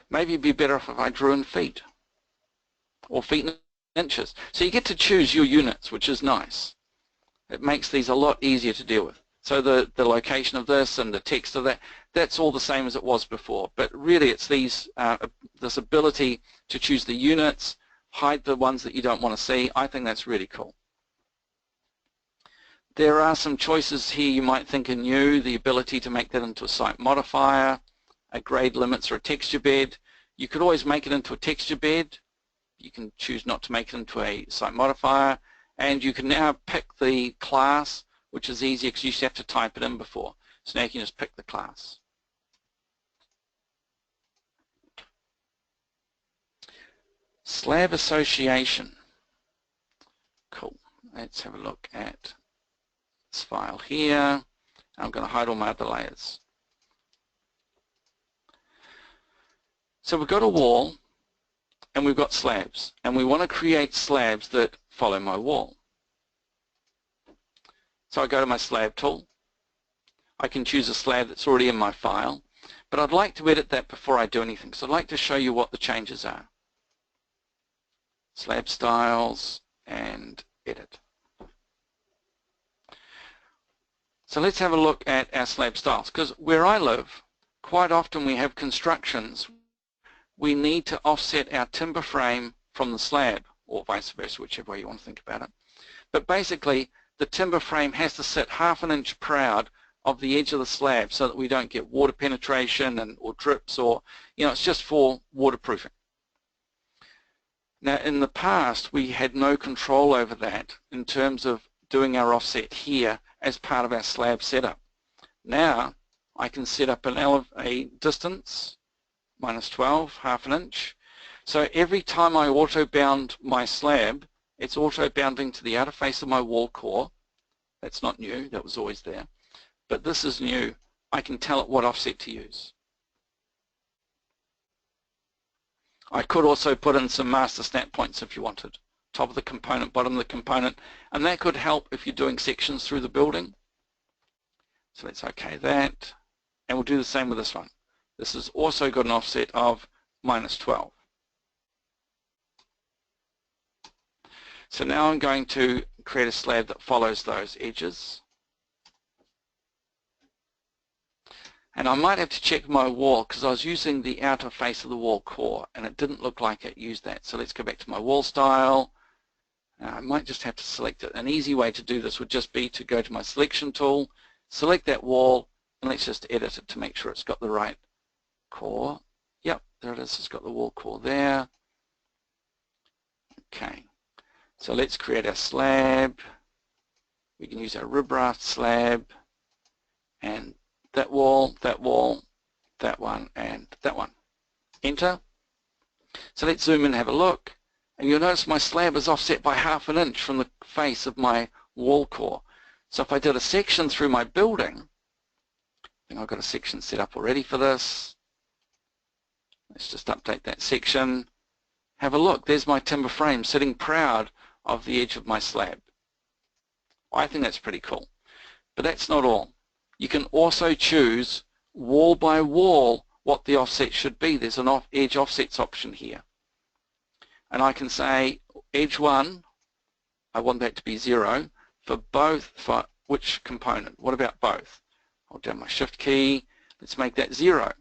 Maybe it'd be better if I drew in feet or feet and inches. So you get to choose your units, which is nice. It makes these a lot easier to deal with. So the location of this and the text of that, that's all the same as it was before. But really it's these this ability to choose the units, hide the ones that you don't want to see. I think that's really cool. There are some choices here you might think are new. The ability to make that into a site modifier, a grade limits or a texture bed. You could always make it into a texture bed. You can choose not to make it into a site modifier. And you can now pick the class, which is easier because you used to have to type it in before. So now you can just pick the class. Slab association. Cool. Let's have a look at this file here. I'm going to hide all my other layers. So we've got a wall and we've got slabs, and we want to create slabs that follow my wall. So I go to my slab tool. I can choose a slab that's already in my file, but I'd like to edit that before I do anything. So I'd like to show you what the changes are. Slab styles and edit. So let's have a look at our slab styles, because where I live, quite often we have constructions. We need to offset our timber frame from the slab, or vice versa, whichever way you want to think about it. But basically, the timber frame has to sit 1/2 inch proud of the edge of the slab so that we don't get water penetration or drips, or, it's just for waterproofing. Now, in the past, we had no control over that in terms of doing our offset here as part of our slab setup. Now, I can set up a distance, -12, 1/2 inch, So every time I auto-bound my slab, it's auto-bounding to the outer face of my wall core. That's not new, that was always there. But this is new. I can tell it what offset to use. I could also put in some master snap points if you wanted. Top of the component, bottom of the component, and that could help if you're doing sections through the building. So let's OK that, and we'll do the same with this one. This has also got an offset of -12. So now I'm going to create a slab that follows those edges. And I might have to check my wall because I was using the outer face of the wall core and it didn't look like it used that. So let's go back to my wall style. I might just have to select it. An easy way to do this would just be to go to my selection tool, select that wall, and let's just edit it to make sure it's got the right core. Yep, there it is. It's got the wall core there. Okay, so let's create our slab. We can use our rib raft slab, and that wall, that wall, that one, and that one. Enter. So let's zoom in and have a look. And you'll notice my slab is offset by ½ an inch from the face of my wall core. So if I did a section through my building, I think I've got a section set up already for this. Let's just update that section. Have a look. There's my timber frame sitting proud of the edge of my slab. I think that's pretty cool. But that's not all. You can also choose wall by wall what the offset should be. There's an edge offsets option here. And I can say edge 1, I want that to be 0 for both, for which component? What about both? Hold down my shift key, let's make that 0.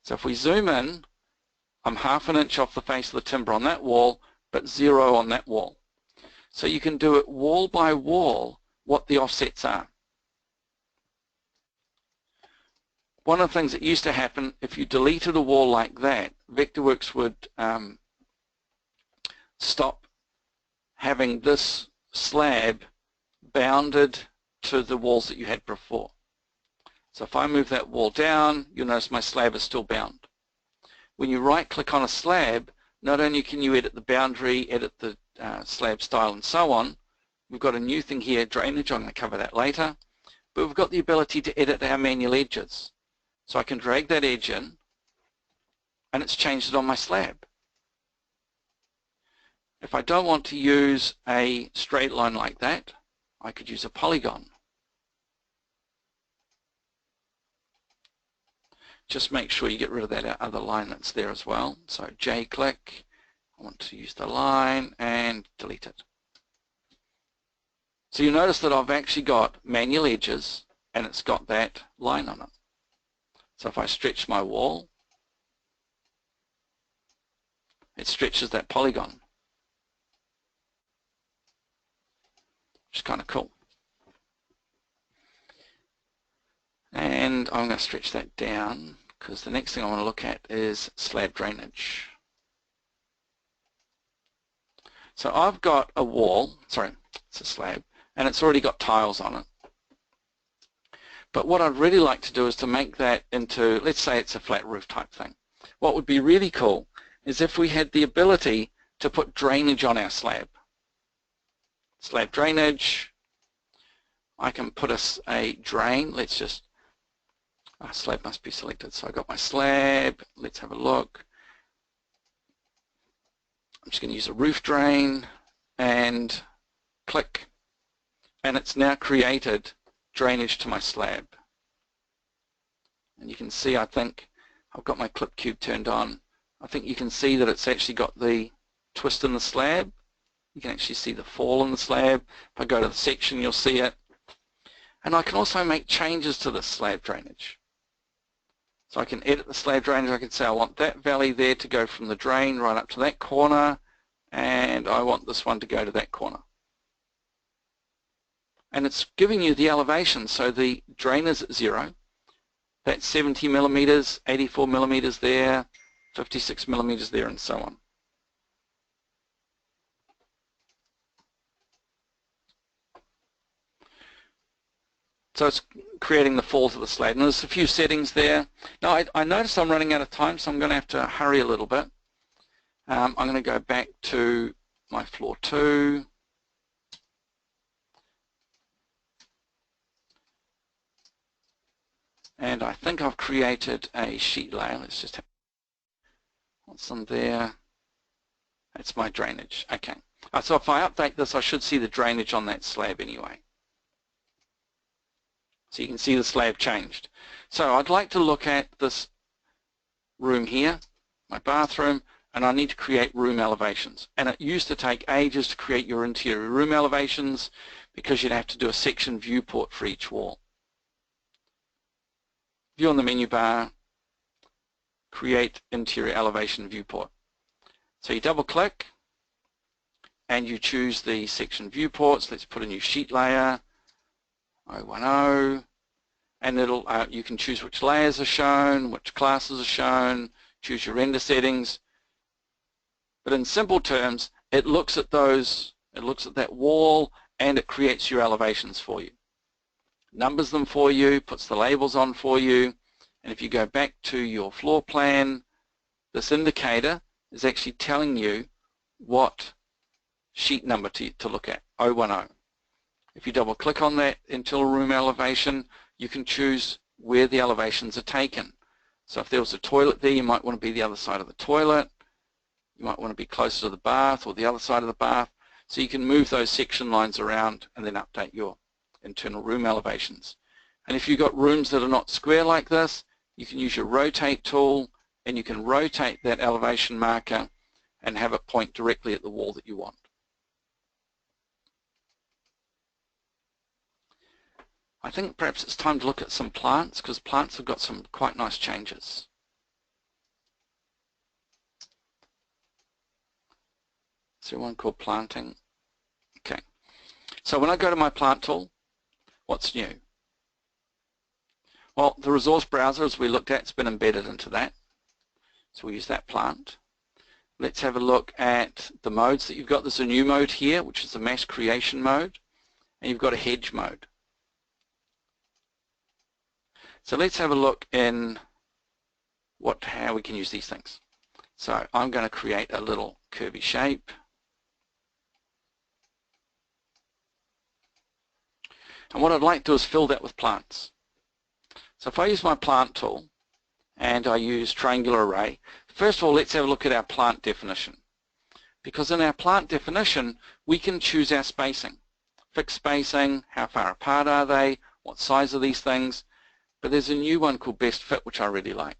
So if we zoom in, I'm ½ an inch off the face of the timber on that wall, but 0 on that wall. So you can do it wall by wall what the offsets are. One of the things that used to happen, if you deleted a wall like that, Vectorworks would stop having this slab bounded to the walls that you had before. So if I move that wall down, you'll notice my slab is still bound. When you right-click on a slab, not only can you edit the boundary, edit the slab style and so on, we've got a new thing here, drainage. I'm going to cover that later. But we've got the ability to edit our manual edges. So I can drag that edge in, and it's changed it on my slab. If I don't want to use a straight line like that, I could use a polygon. Just make sure you get rid of that other line that's there as well. So J-click, I want to use the line, and delete it. So you notice that I've actually got manual edges, and it's got that line on it. So if I stretch my wall, it stretches that polygon, which is kind of cool. And I'm going to stretch that down because the next thing I want to look at is slab drainage. So I've got a wall, sorry, it's a slab, and it's already got tiles on it. But what I'd really like to do is to make that into, let's say it's a flat roof type thing. What would be really cool is if we had the ability to put drainage on our slab. Slab drainage, I can put a drain, let's just, slab must be selected. So I got my slab, let's have a look. I'm just going to use a roof drain and click, and it's now created drainage to my slab. And you can see, I think, I've got my clip cube turned on. I think you can see that it's actually got the twist in the slab. You can actually see the fall in the slab. If I go to the section, you'll see it. And I can also make changes to the slab drainage. So I can edit the slab drainage. I can say I want that valley there to go from the drain right up to that corner, and I want this one to go to that corner. And it's giving you the elevation, so the drain is at 0. That's 70 millimeters, 84 millimeters there, 56 millimeters there, and so on. So it's creating the fall to the slab. And there's a few settings there. Now I notice I'm running out of time, so I'm going to have to hurry a little bit. I'm going to go back to my floor 2. And I think I've created a sheet layer. Let's just have what's on there. That's my drainage. Okay. So if I update this, I should see the drainage on that slab anyway. So you can see the slab changed. So I'd like to look at this room here, my bathroom, and I need to create room elevations. And it used to take ages to create your interior room elevations because you'd have to do a section viewport for each wall. View on the menu bar, create interior elevation viewport. So you double click and you choose the section viewports. Let's put a new sheet layer, 010, and it'll you can choose which layers are shown, which classes are shown, choose your render settings. But in simple terms, it looks at those, it looks at that wall and it creates your elevations for you. Numbers them for you, puts the labels on for you, and if you go back to your floor plan, this indicator is actually telling you what sheet number to look at, 010. If you double click on that internal room elevation, you can choose where the elevations are taken. So if there was a toilet there, you might want to be the other side of the toilet, you might want to be closer to the bath or the other side of the bath, so you can move those section lines around and then update your internal room elevations. And if you've got rooms that are not square like this, you can use your rotate tool and you can rotate that elevation marker and have it point directly at the wall that you want. I think perhaps it's time to look at some plants because plants have got some quite nice changes. Is there one called planting? Okay. So when I go to my plant tool, what's new? Well, the resource browser, as we looked at, has been embedded into that. So we'll use that plant. Let's have a look at the modes that you've got. There's a new mode here, which is the mass creation mode, and you've got a hedge mode. So let's have a look in how we can use these things. So I'm going to create a little curvy shape. And what I'd like to do is fill that with plants. So if I use my plant tool and I use triangular array, first of all let's have a look at our plant definition. Because in our plant definition we can choose our spacing. Fixed spacing, how far apart are they, what size are these things, but there's a new one called best fit which I really like.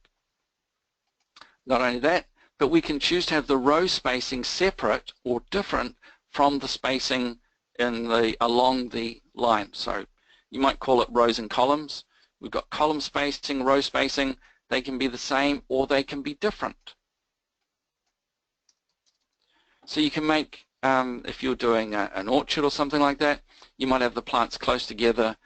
Not only that, but we can choose to have the row spacing separate or different from the spacing along the line. So you might call it rows and columns. We've got column spacing, row spacing. They can be the same or they can be different. So you can make, if you're doing an orchard or something like that, you might have the plants close together,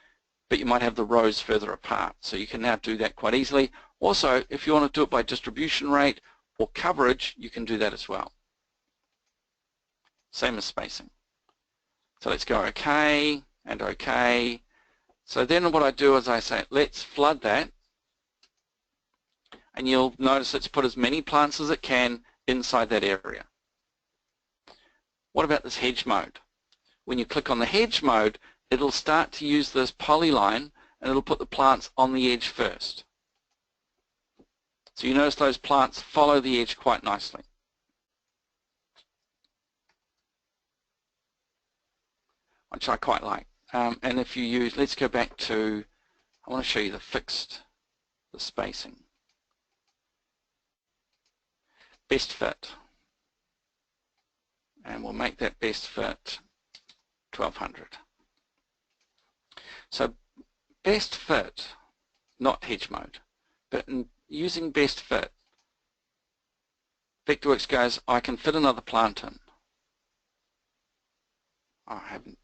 but you might have the rows further apart. So you can now do that quite easily. Also, if you want to do it by distribution rate or coverage, you can do that as well. Same as spacing. So let's go OK and OK. So then what I do is I say, let's flood that. And you'll notice it's put as many plants as it can inside that area. What about this hedge mode? When you click on the hedge mode, it'll start to use this polyline and it'll put the plants on the edge first. So you notice those plants follow the edge quite nicely. Which I quite like. And if you use, let's go back to, I want to show you the spacing. Best fit. And we'll make that best fit 1200. So best fit, not hedge mode, but in using best fit, Vectorworks goes, I can fit another plant in. Oh, I haven't.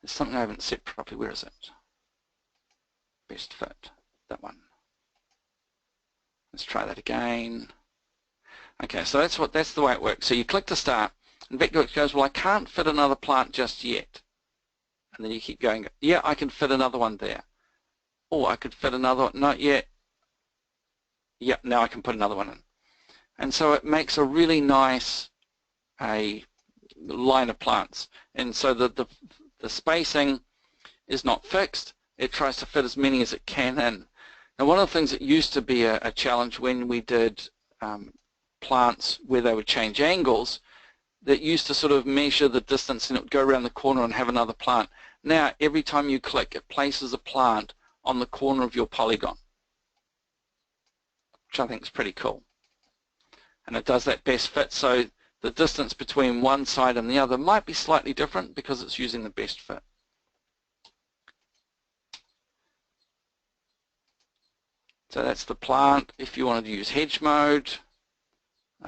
There's something I haven't set properly. Where is it? Best fit, that one. Let's try that again. Okay, so that's the way it works. So you click to start, and Vectorworks goes, well, I can't fit another plant just yet. And then you keep going, yeah, I can fit another one there. Oh, I could fit another one, not yet. Yeah, now I can put another one in. And so it makes a really nice line of plants. And so the spacing is not fixed. It tries to fit as many as it can in. Now, one of the things that used to be a challenge when we did plants where they would change angles, that used to sort of measure the distance and it would go around the corner and have another plant. Now, every time you click, it places a plant on the corner of your polygon, which I think is pretty cool. And it does that best fit, so the distance between one side and the other might be slightly different because it's using the best fit. So that's the plant. If you wanted to use hedge mode,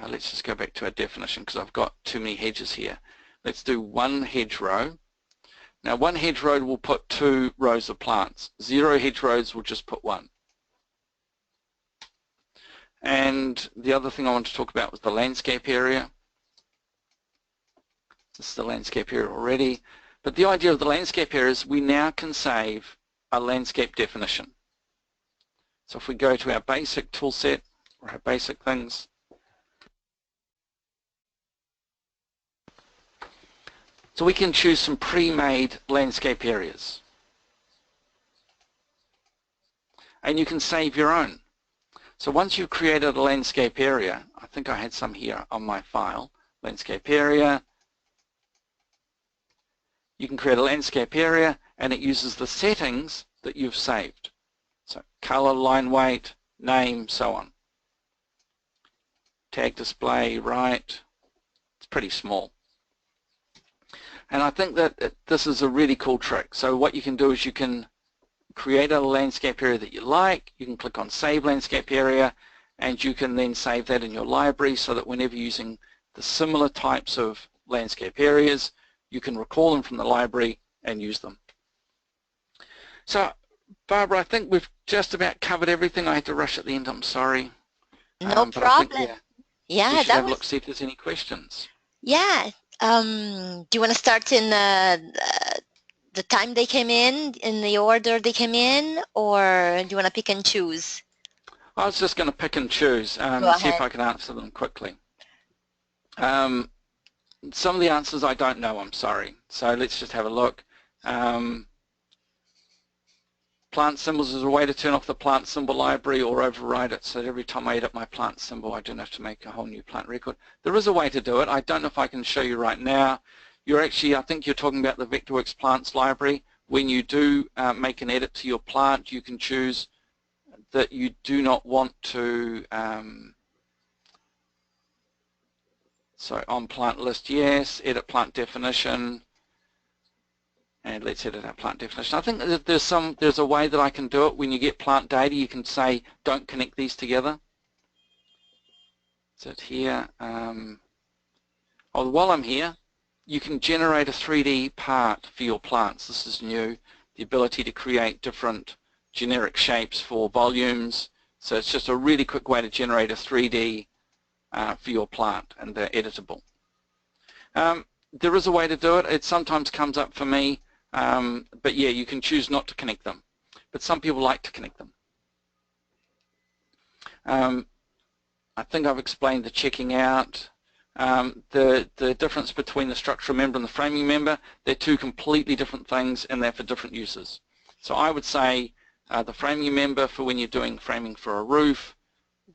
let's just go back to our definition because I've got too many hedges here. Let's do one hedgerow. Now, one hedgerow will put 2 rows of plants. 0 hedgerows will just put 1. And the other thing I want to talk about was the landscape area. This is the landscape area already. But the idea of the landscape area is we now can save a landscape definition. So if we go to our basic tool set, or our basic things, so we can choose some pre-made landscape areas. And you can save your own. So once you've created a landscape area, I think I had some here on my file, landscape area, you can create a landscape area and it uses the settings that you've saved. So color, line weight, name, so on. Tag display, right, it's pretty small. And I think that this is a really cool trick. So what you can do is you can create a landscape area that you like, you can click on Save Landscape Area, and you can then save that in your library so that whenever you're using the similar types of landscape areas, you can recall them from the library and use them. So, Barbara, I think we've just about covered everything. I had to rush at the end, I'm sorry. No problem. Yeah, we should have a look, see if there's any questions. Yeah. Do you want to start in the time they came in the order they came in, or do you want to pick and choose? I was just going to pick and choose, see if I can answer them quickly. Some of the answers I don't know, I'm sorry. So let's just have a look. Plant symbols is a way to turn off the plant symbol library or override it so that every time I edit my plant symbol I don't have to make a whole new plant record. There is a way to do it. I don't know if I can show you right now. You're actually, I think you're talking about the Vectorworks plants library. When you do make an edit to your plant, you can choose that you do not want to, so on plant list, yes, edit plant definition. And let's edit our plant definition. I think that there's a way that I can do it. When you get plant data, you can say, don't connect these together. So it's here. While I'm here, you can generate a 3D part for your plants. This is new. The ability to create different generic shapes for volumes. So it's just a really quick way to generate a 3D for your plant, and they're editable. There is a way to do it. It sometimes comes up for me. But yeah, you can choose not to connect them. But some people like to connect them. I think I've explained the checking out. The difference between the structural member and the framing member, they're 2 completely different things and they're for different uses. So I would say the framing member for when you're doing framing for a roof,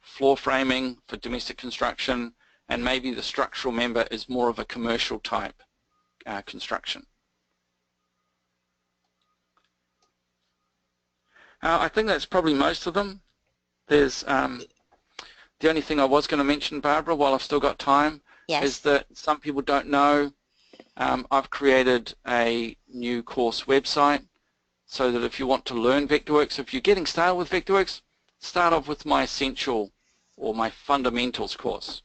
floor framing for domestic construction, and maybe the structural member is more of a commercial type construction. I think that's probably most of them. There's the only thing I was going to mention, Barbara, while I've still got time, is that some people don't know I've created a new course website so that if you want to learn Vectorworks, if you're getting started with Vectorworks, start off with my Essential or my Fundamentals course.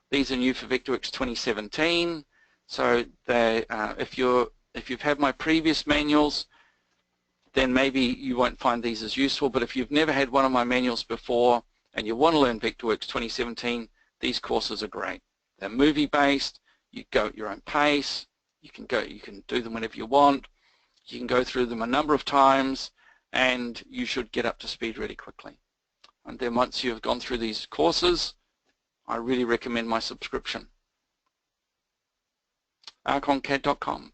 These are new for Vectorworks 2017, so they, if you've had my previous manuals, then maybe you won't find these as useful, but if you've never had one of my manuals before and you want to learn Vectorworks 2017, these courses are great. They're movie-based, you go at your own pace, you can do them whenever you want, You can go through them a number of times and you should get up to speed really quickly. And then once you've gone through these courses, I really recommend my subscription. archoncad.com.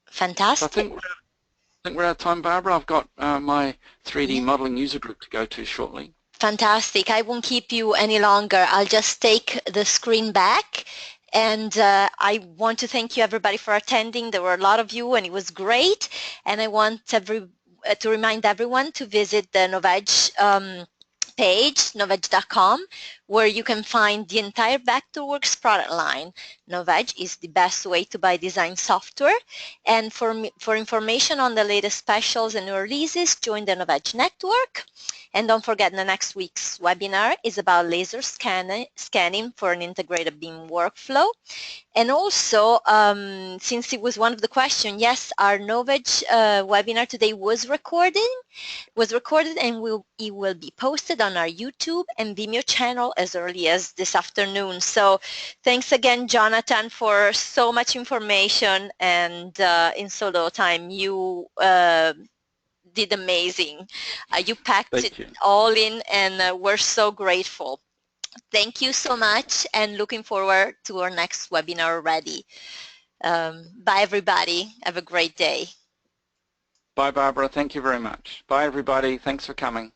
Fantastic. So I think we're out of time, Barbara. I've got my 3D modeling user group to go to shortly. Fantastic. I won't keep you any longer. I'll just take the screen back. And I want to thank you everybody for attending. There were a lot of you and it was great. And I want to remind everyone to visit the Novedge page, novedge.com, where you can find the entire Vectorworks product line. Novedge is the best way to buy design software. And for information on the latest specials and new releases, join the Novedge network. And don't forget, the next week's webinar is about laser scanning for an integrated BIM workflow. And also, since it was one of the questions, yes, our Novedge webinar today was recorded and it will be posted on our YouTube and Vimeo channel as early as this afternoon. So thanks again, Jonathan, for so much information and in so little time. You did amazing. You packed it all in and we're so grateful. Thank you so much and looking forward to our next webinar already. Bye everybody. Have a great day. Bye Barbara. Thank you very much. Bye everybody. Thanks for coming.